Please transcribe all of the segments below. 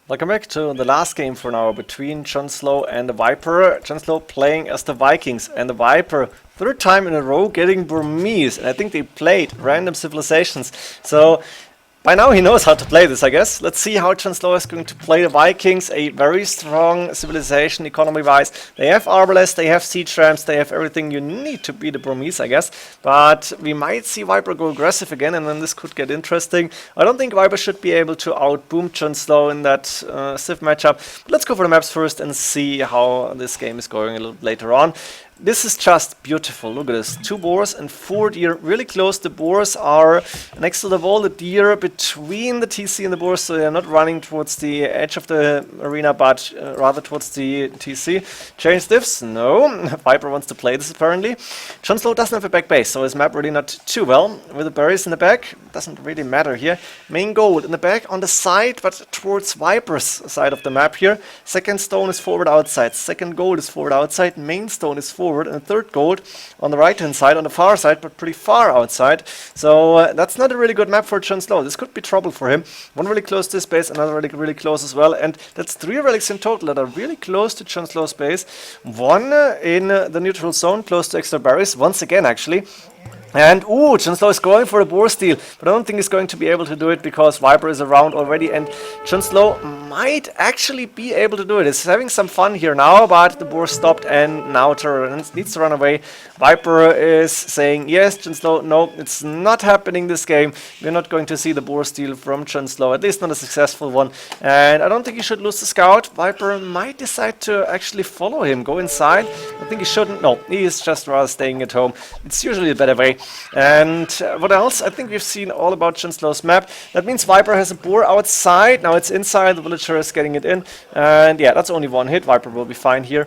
Welcome back to the last game for now between JonSlow and the Viper. JonSlow playing as the Vikings and the Viper, third time in a row getting Burmese. And I think they played random civilizations. So by now he knows how to play this, I guess. Let's see how JonSlow is going to play the Vikings, a very strong civilization economy-wise. They have arbalest, they have siege rams, they have everything you need to beat the Burmese, I guess. But we might see Viper go aggressive again, and then this could get interesting. I don't think Viper should be able to outboom JonSlow in that Civ matchup. But let's go for the maps first and see how this game is going a little later on. This is just beautiful. Look at this. 2 boars and 4 deer. Really close. The boars are next to the wall. The deer between the TC and the boars. So they're not running towards the edge of the arena, but rather towards the TC. Change diffs? No. Viper wants to play this apparently. JonSlow doesn't have a back base, so his map really not too well. With the berries in the back, doesn't really matter here. Main gold in the back on the side, but towards Viper's side of the map here. Second stone is forward outside. Second gold is forward outside. Main stone is forward. And third gold on the right hand side, on the far side, but pretty far outside. So that's not a really good map for JonSlow. This could be trouble for him. One really close to his base, another really close as well. And that's 3 relics in total that are really close to JonSlow's base. One in the neutral zone, close to extra berries, once again actually. And, ooh, JonSlow is going for a boar steal, but I don't think he's going to be able to do it because Viper is around already, and JonSlow might actually be able to do it. He's having some fun here now, but the boar stopped, and now Terror needs to run away. Viper is saying, yes, JonSlow, no, it's not happening this game. We're not going to see the boar steal from JonSlow, at least not a successful one. And I don't think he should lose the scout. Viper might decide to actually follow him, go inside. I think he shouldn't. No, he is just rather staying at home. It's usually a better way. And what else? I think we've seen all about JonSlow's map. That means Viper has a boar outside. Now it's inside. The villager is getting it in. And yeah, that's only 1 hit. Viper will be fine here.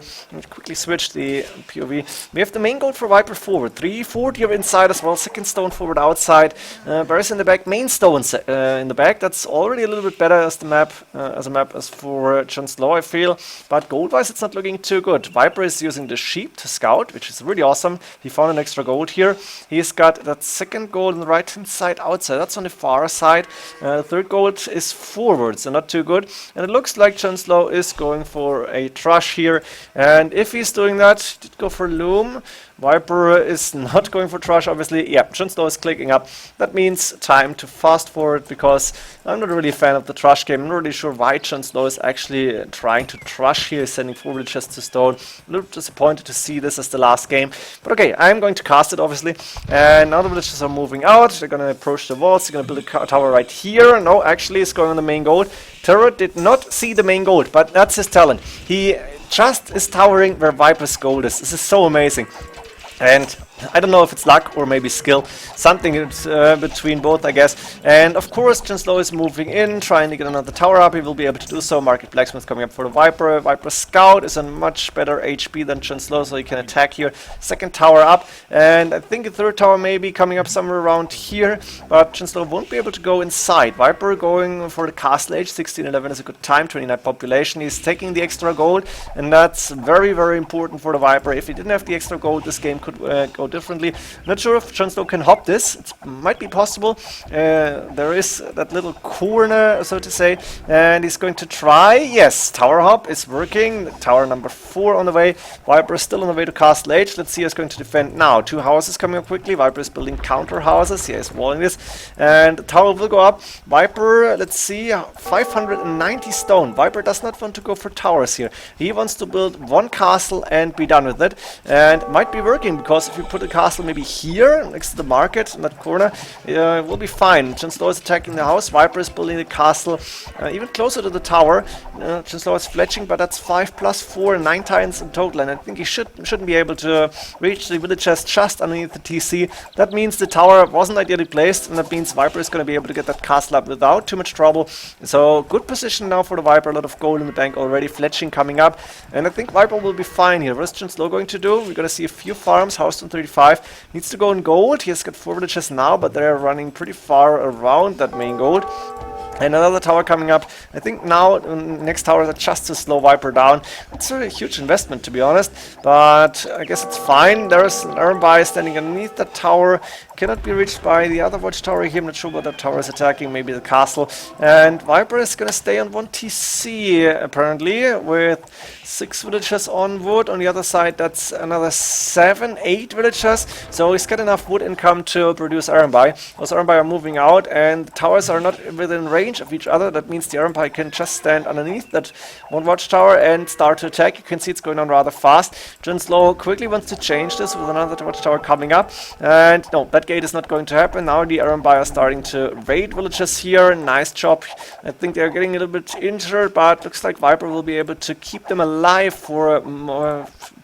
Quickly switch the POV. We have the main goal for Viper forward. 3, 4 deer inside as well. Second stone forward outside. Berries in the back. Main stones in the back. That's already a little bit better as the map as for JonSlow, I feel. But gold-wise, it's not looking too good. Viper is using the sheep to scout, which is really awesome. He found an extra gold here. He's got that second gold on the right hand side outside. That's on the far side. The third gold is forward, so not too good. And it looks like JonSlow is going for a trush here. And if he's doing that, did go for loom. Viper is not going for trush, obviously. Yeah, JonSlow is clicking up. That means time to fast forward because I'm not really a fan of the trush game. I'm not really sure why JonSlow is actually trying to trush here, sending 4 villagers to stone. A little disappointed to see this as the last game. But okay, I'm going to cast it, obviously. And now the villagers are moving out. They're going to approach the walls. They're going to build a tower right here. No, actually, it's going on the main gold. Terror did not see the main gold, but that's his talent. He just is towering where Viper's gold is. This is so amazing. And I don't know if it's luck or maybe skill, something between both, I guess. And of course, JonSlow is moving in, trying to get another tower up. He will be able to do so. Market Blacksmith coming up for the Viper. Viper Scout is on much better HP than JonSlow, so he can attack here. Second tower up, and I think a third tower may be coming up somewhere around here, but JonSlow won't be able to go inside. Viper going for the castle age. 1611 is a good time, 29 population. He's taking the extra gold, and that's very, very important for the Viper. If he didn't have the extra gold, this game could go differently. Not sure if JonSlow can hop this. It might be possible. There is that little corner, so to say, and he's going to try. Yes, tower hop is working. Tower number 4 on the way. Viper is still on the way to Castle Age. Let's see who's going to defend now. 2 houses coming up quickly. Viper is building counter houses. He is walling this, and the tower will go up. Viper, let's see, 590 stone. Viper does not want to go for towers here. He wants to build 1 castle and be done with it, and might be working because if you put a castle maybe here next to the market in that corner, will be fine. JonSlow is attacking the house. Viper is building the castle even closer to the tower. JonSlow is fletching, but that's 5 plus 4, 9 times in total, and I think he shouldn't be able to reach the villagers just underneath the TC. That means the tower wasn't ideally placed, and that means Viper is going to be able to get that castle up without too much trouble. So good position now for the Viper. A lot of gold in the bank already. Fletching coming up, and I think Viper will be fine here. What is JonSlow going to do? We're going to see a few farms. House on 35 needs to go in gold. He has got 4 villages now, but they're running pretty far around that main gold. And another tower coming up. I think now next towers are just to slow Viper down. It's a huge investment, to be honest, but I guess it's fine. There's an Iron Buy standing underneath that tower, cannot be reached by the other watchtower here. I'm not sure what that tower is attacking, maybe the castle. And Viper is gonna stay on 1 TC apparently, with 6 villagers on wood. On the other side, that's another 7, 8 villagers. So he's got enough wood income to produce Ironby. Those Ironby are moving out, and the towers are not within range of each other. That means the Ironby can just stand underneath that one watchtower and start to attack. You can see it's going on rather fast. JonSlow quickly wants to change this with another watchtower coming up. And no, that gate is not going to happen. Now the Ironby are starting to raid villages here. Nice job. I think they're getting a little bit injured, but looks like Viper will be able to keep them alive for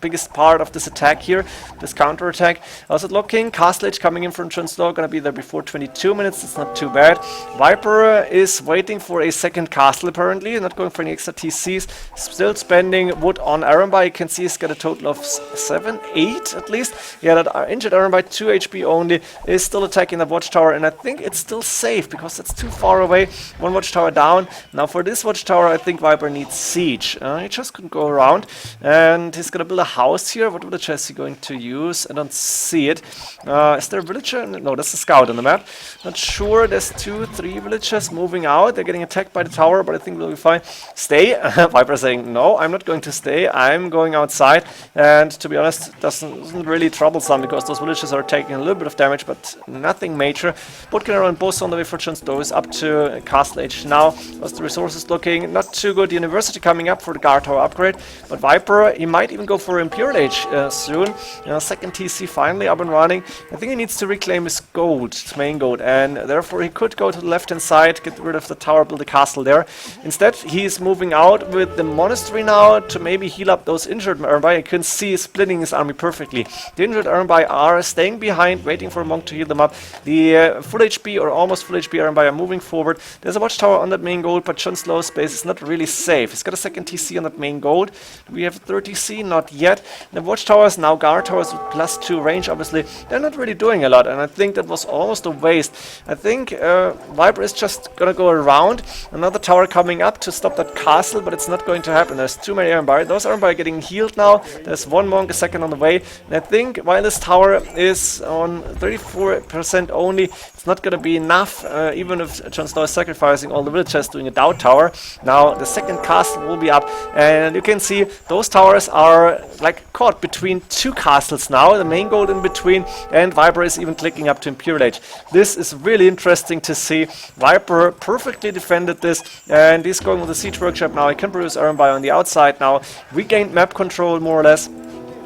biggest part of this attack here, this counter attack. How's it looking? Castle Age coming in from JonSlow, gonna be there before 22 minutes. It's not too bad. Viper is waiting for a second castle apparently, not going for any extra TCs. Still spending wood on Ironby. You can see he's got a total of 7, 8 at least. Yeah, that injured Ironby, 2 HP only, is still attacking the watchtower, and I think it's still safe because it's too far away. One watchtower down. Now for this watchtower, I think Viper needs siege. He just couldn't go around, and he's gonna build a house here. What villager is he going to use? I don't see it. Is there a villager? No, that's a scout on the map. Not sure. There's 2, 3 villagers moving out. They're getting attacked by the tower, but I think we'll be fine. Stay. Viper saying, no, I'm not going to stay. I'm going outside. And to be honest, it doesn't really troublesome because those villagers are taking a little bit of damage, but nothing major. Boatgunner and both on the way for JonSlow is up to Castle Age now. How's the resources looking? Not too good. University coming up for the guard tower upgrade, but Viper, he might even go for Imperial Age soon. Second TC finally up and running. I think he needs to reclaim his gold, his main gold, and therefore he could go to the left hand side, get rid of the tower, build a castle there. Instead, he's moving out with the monastery now to maybe heal up those injured Ironby. You can see he's splitting his army perfectly. The injured Ironby are staying behind, waiting for a monk to heal them up. The full HP or almost full HP Ironby are moving forward. There's a watchtower on that main gold, but JonSlow's space is not really safe. He's got a second TC on that main gold. We have a third TC, not yet. The watchtowers, now guard towers with +2 range, obviously, they're not really doing a lot, and I think that was almost a waste. I think Viper is just gonna go around. Another tower coming up to stop that castle, but it's not going to happen. There's too many Ironby. Those Ironby are getting healed now. There's one monk, a second on the way. And I think while this tower is on 34% only, it's not gonna be enough, even if JonSlow is sacrificing all the villagers doing a doubt tower. Now the second castle will be up, and you can see those towers are like caught between 2 castles now, the main gold in between, and Viper is even clicking up to Imperial Age. This is really interesting to see. Viper perfectly defended this, and he's going with the siege workshop now. He can produce Ironby on the outside now, regained map control more or less.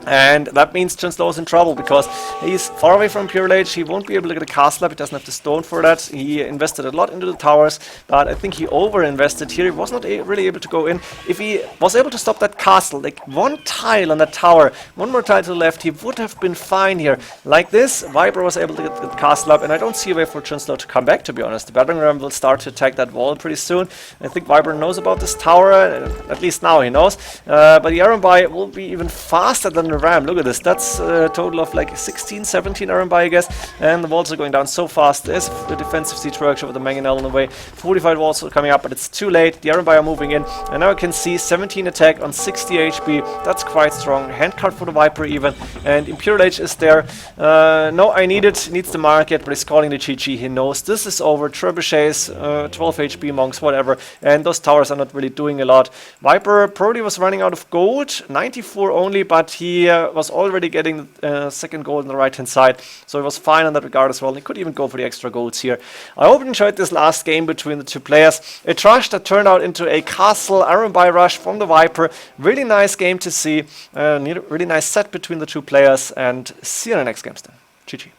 And that means JonSlow is in trouble because he's far away from Imperial Age. He won't be able to get a castle up. He doesn't have the stone for that. He invested a lot into the towers, but I think he over-invested here. He was not really able to go in. If he was able to stop that castle, like one tile on that tower, one more tile to the left, he would have been fine here. Like this, Viper was able to get the castle up, and I don't see a way for JonSlow to come back, to be honest. The battering ram will start to attack that wall pretty soon. I think Viper knows about this tower, at least now he knows. But the Ironby will be even faster than the ram. Look at this. That's a total of like 16, 17 Ironby, I guess. And the walls are going down so fast. There's the defensive siege workshop with the mangonel in the way. Fortified walls are coming up, but it's too late. The Ironby are moving in. And now I can see 17 attack on 60 HP. That's quite strong. Handcard for the Viper even. And Imperial Age is there. No, I need it. Needs the market, but he's calling the GG. He knows this is over. Trebuchets, 12 HP monks, whatever. And those towers are not really doing a lot. Viper probably was running out of gold. 94 only, but he was already getting second gold on the right hand side, so he was fine in that regard as well. He could even go for the extra golds here. I hope you enjoyed this last game between the two players. A rush that turned out into a castle Ironby rush from the Viper. Really nice game to see. Really nice set between the two players, and see you in the next games then. GG.